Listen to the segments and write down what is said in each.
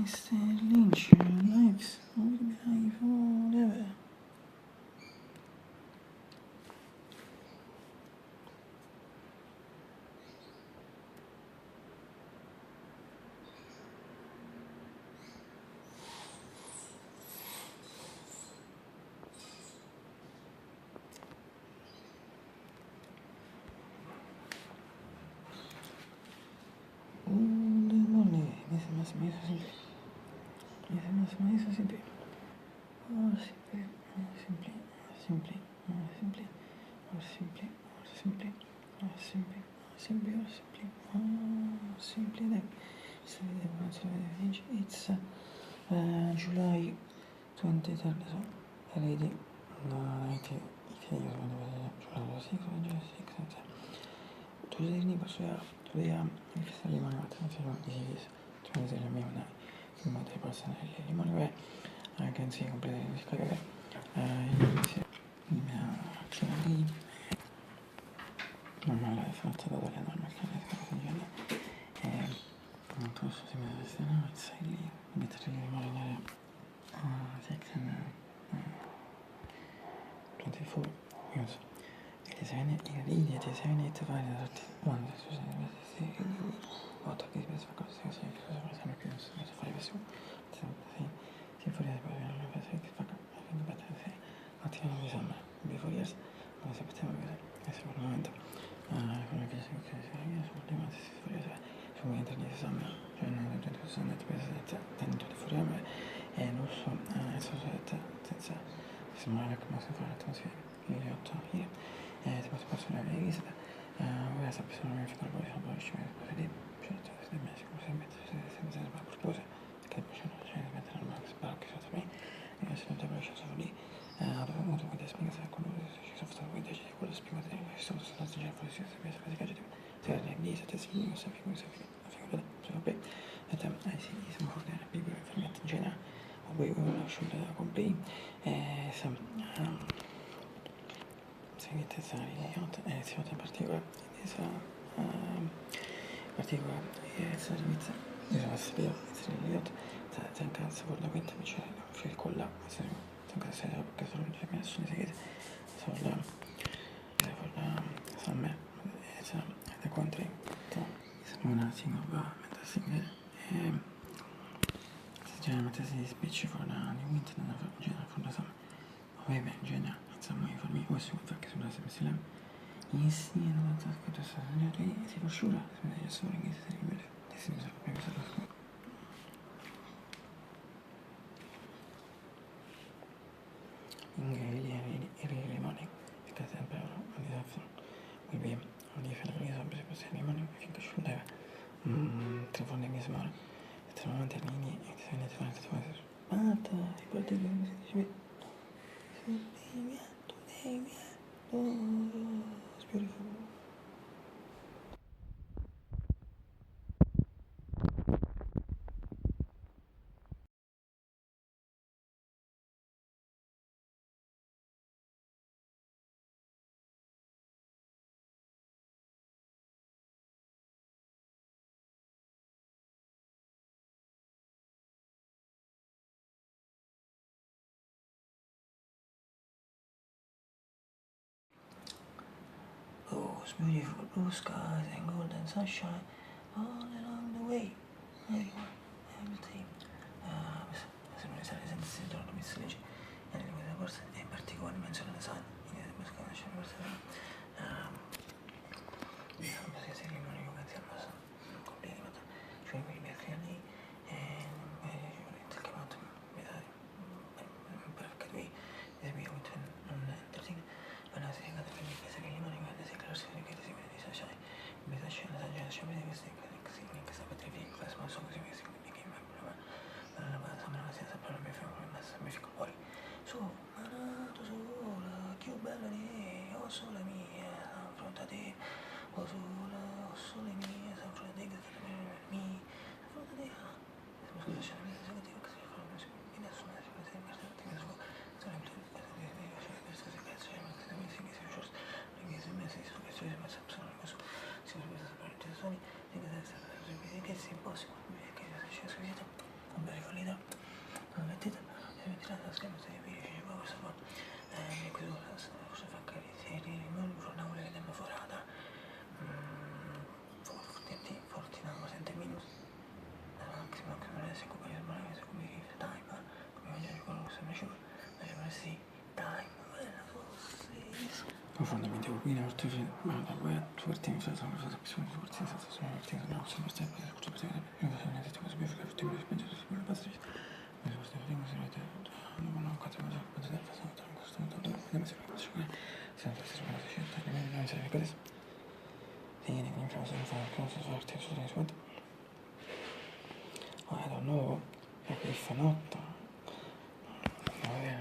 Mr. Lynch likes will be high forever. It's July 23rd, so lady, Tuesday neighbors today if the limon is translate limon the person limon way I can see completely actually normal life not the normal non posso se mi dovesse no it's lì mettere limone section 24 yes design i design it fine one what che si fa così sempre più si fa questo si fa attimo di sembra before years non sappiamo che sicuramente come che si su internet sembra cioè non è tutto sonnet tanto di fuori e non so senza sembra come si fa attenzione io 8 ti posso la visita ora sappiamo che fare poi così certo se mi sempre a proposito che poi c'è da mettere al max barco sotto me e se non ti avrei scelto lì avevo avuto questa spiegazione con lui ci sono stato quindi c'è quello spiegazione che sono stato già fuori si è praticamente se era lì se ti si non sa più se figura cioè vabbè e te sì siamo fuori dalla Bibbia fermati in genere o poi una scelta da comprare e seguite si in particolare particolare servizio spero sen cazzo por la cuenta mi c'è il colla sen cazzo perché solo già mi assume seguite solo la samme da contri sono una singola mentre singere generalmente si dispicci for la new winter nella genere for la samme ovviamente in genere insomma for me questo perché sulla semessilem insieme alla tasca da sanare si fa sciura si vede solo che si rivede si usa come questa tasca i rimane che sempre ogni tanto quindi ogni fine che sempre si passa rimane finché scioleva telefono mi smora e tra momenti anni e ti sei nettamente fatto mata ti porti che mi si dice it's beautiful. Those beautiful blue skies and golden sunshine all along the way. Everything. Se non risale senza si torna mi legge e nelle corse e in particolare menziona le sane in busca di una corsa diciamo che si rimane come si ammassa completamente cioè quelli mi lì e il chiamato perché lui mi non entertain ma la sega da quelli che si rimane quando si classe che si vede di sai mi sa scena da già c'è vedere questi che sta per tre classe ma sono così che si che ma sembra sia sempre la mia figura mi fico fuori su manato sola che bella ne oh sola mia affronta te oh sole mie affronta te mi affronta te scusa c'è la mia seconda che si fa e nessuno si fa sempre che so sono tutte cose che questo si pensa che mi si dice giusto perché se mi si su questo ma sono così si può sapere tutti i suoni che è impossibile che c'è scritto compra rifornita, non mettete, e tirate la scherma, stai vicini, poi questo qua, e qui cosa fa caricare, non una vedendo forata, fortinamo sente minus, maximo se come se come time, come mangiare quello che sembra sciolto, ma sì, time, profondamente opina ortodossi ma la guerra tuerting sa sono stata persone tuerting sa sono tuerting no sono state per la cultura per la detto cosa per fare tutti i pensieri su quello passaggio ma sono state prima se avete non quattro cose potete fare tanto in questo modo vediamo se lo faccio sempre se sono scelta che non serve questo sì ne cominciamo a fare cose su arte su dei squad I don't know perché il fanotto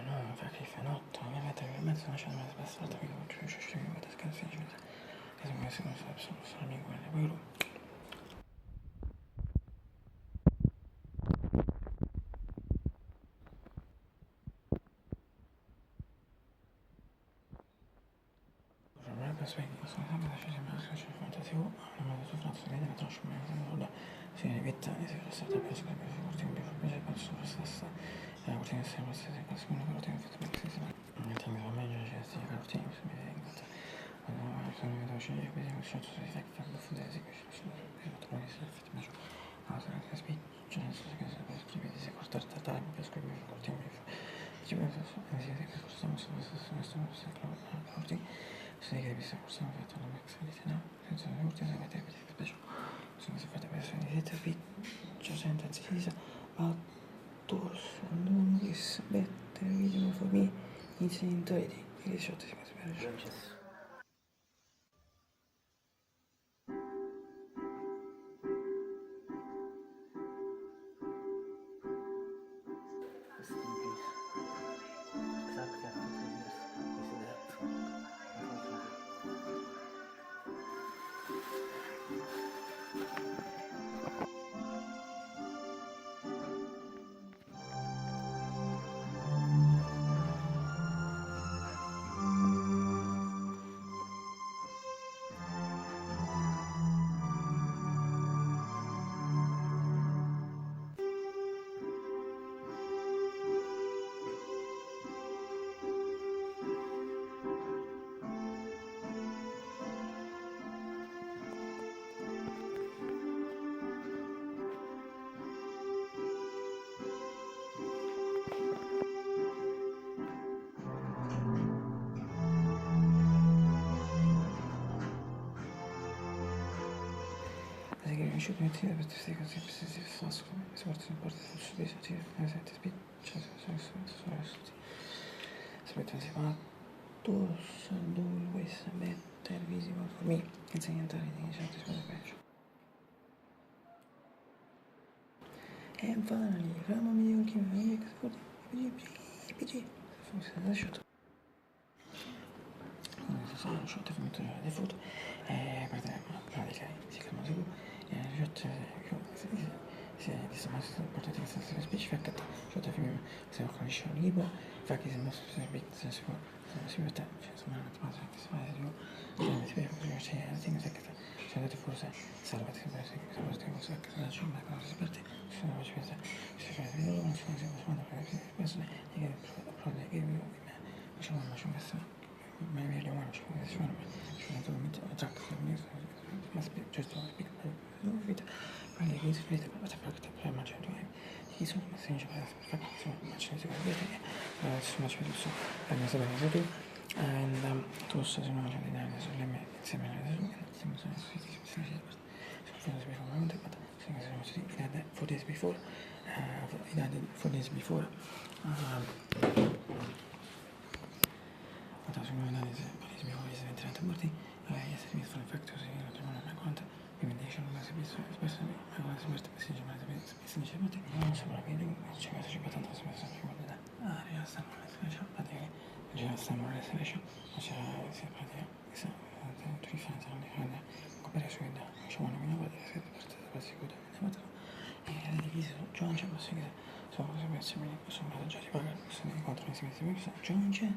no, perché fa notte, ovviamente per me sono lasciato mezzo passato, quindi non riesco a scegliere questa scansione, che se mi sono solo amico quelle, poi lui. Problema per svegli, sono sempre da scegliere una scansione fantasia, non mi ha detto Franzo, che ne trascio me, se non si è vent'anni, si è stata per scrivere, si porta in più, invece penso per stessa, la cortina sempre stessa, la seconda cortina fatta per stessa, non tengo a me, c'è sia la cortina, se mi viene in conto. Sono venuto a scegliere questi non sono stati fatti per buffare di questo sono trovato che si effetti meglio allora che spiccio nel senso che se per scrivere si cortare da time per scrivere corti mi fa ci penso sì che corsiamo su questo corti se che vi sta corsiamo fatto la max di no senza corti se avete vedete specie sono si fate per essere di spiccio sentence lisa a torso non is better video for me it's in 30 il 18 si può sapere Should be clear with the sequence of specific flask is what is important for space to as it is bit just aspetti ma tu sono always better visible for me insegnantare di certi specifici and finally Rama Miyuki Miyuki for PG forse lasciato sono lasciato finito le foto e pratica si chiama così se insomma si portati in senso specifica cioè da film se non conosci un libro fa che sembra senso si mette insomma una cosa che si fa io si vede cosa c'è la thing è che se andate forse salvate sempre se questo cosa che la giornata cosa si parte se non ci pensa si fa il video non si fa che persone e che prende che diciamo ma c'è questo ma è meglio ma c'è questo c'è naturalmente già che ma just a big vita quindi che si vede per la maggior di sono semplice per sono macchine di vedere sono macchine di so per me sapere se tu and tu sei una macchina di nane sulle me insieme alle sue siamo sono momento but siamo in had 4 days before in had 4 days before Quando sono un'analisi before is entrante morti yes it means for factors in la prima una conta recommendation ma se spesso ma se questo messaggio ma se dice ma non so ma che c'è questo c'è tanto se mi guarda rimasta una selection praticamente già stiamo una selection ma c'era si pratica sa tu rifanno ne comprare su da c'è una mia guarda se parte quasi good ne vado e la divisa John c'è così che sono cose per essere sono già di pagare se ne incontro insieme a John c'è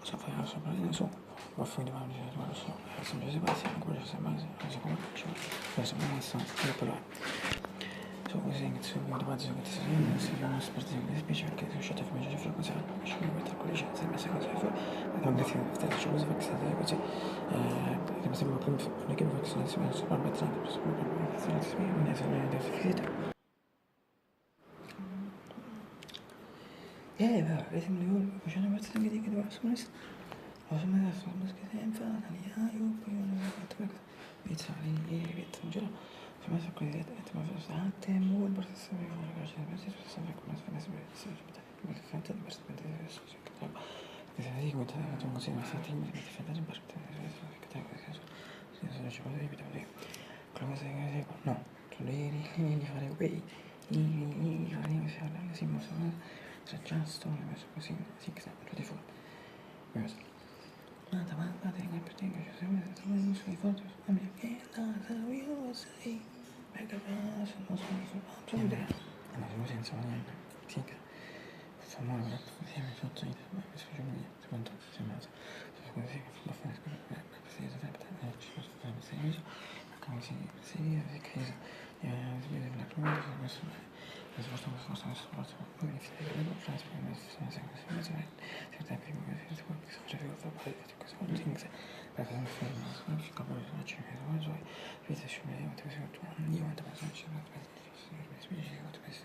Så får jag sopra in så. Varför inte vara det så? Som det ser bara sig, går det så bara så kommer det så. Det som är så på det. Så vi ser inget så vi det bara så att det är så vi måste prata med speech que så chatta för mig för att säga. Jag ska vara på det så men så för. Men det är det så så faktiskt det är så. Det måste vara på det kan vara så bara bättre så men det är det för det. Ja, vet du nu hur jag känner att det är så mycket. Och så med så måste jag en fan ja, på jag vet så jag vet så jag så men så kan det att man får så att mål bara så vi får kanske det är så mycket mer för så men det fattar det bäst men det är så så det är ju inte att man ser så att det inte fattar det bäst det är så att det så jag tror det är det come se no li fare quei li fare la si mossa c'è già storia messo così sì che lo di fuori nada per te che se me sono sui foto a me che nada io sei perché non sono solo ma sono senza niente sì che insomma insieme sotto i social media secondo sembra così lo fai così ci posso fare senso come si chiesa si vede la croce questo poi inizia a vedere la trasformazione certa prima che si può fare questo things per fare un film non si capisce la cena so vedi se mi devo dire tu io non penso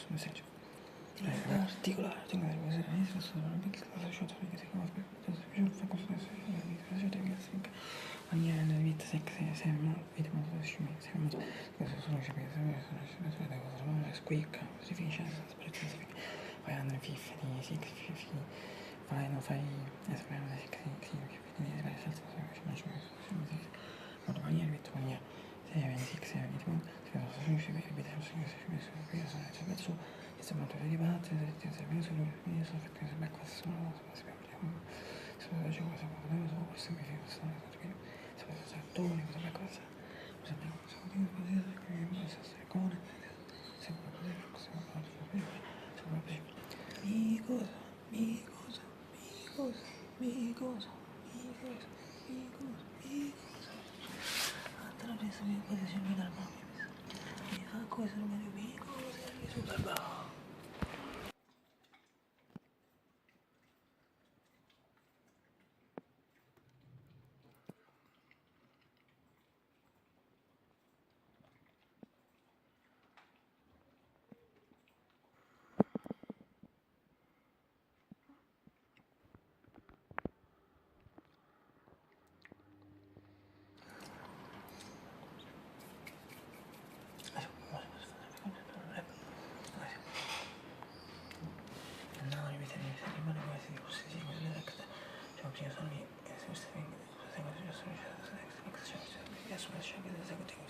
che sia particolare, tengo la cosa sono piccole sciolta perché si chiama fa così maniera nella vita se no vediamo cosa ci mette se no questo sono ci penso squicca si finisce vai andare fiffi fai non fai esperienza sì quindi deve essere ma maniera metto maniera se vedi se vedi se sono ci vedi su questo molto derivate se penso io so che se becco sono sono già cosa forse mi sono se penso attore cosa becco se sono così che mi sa se con se così mi cosa attraverso le posizioni dal mondo mi fa cosa non mi cosa super bravo. Sono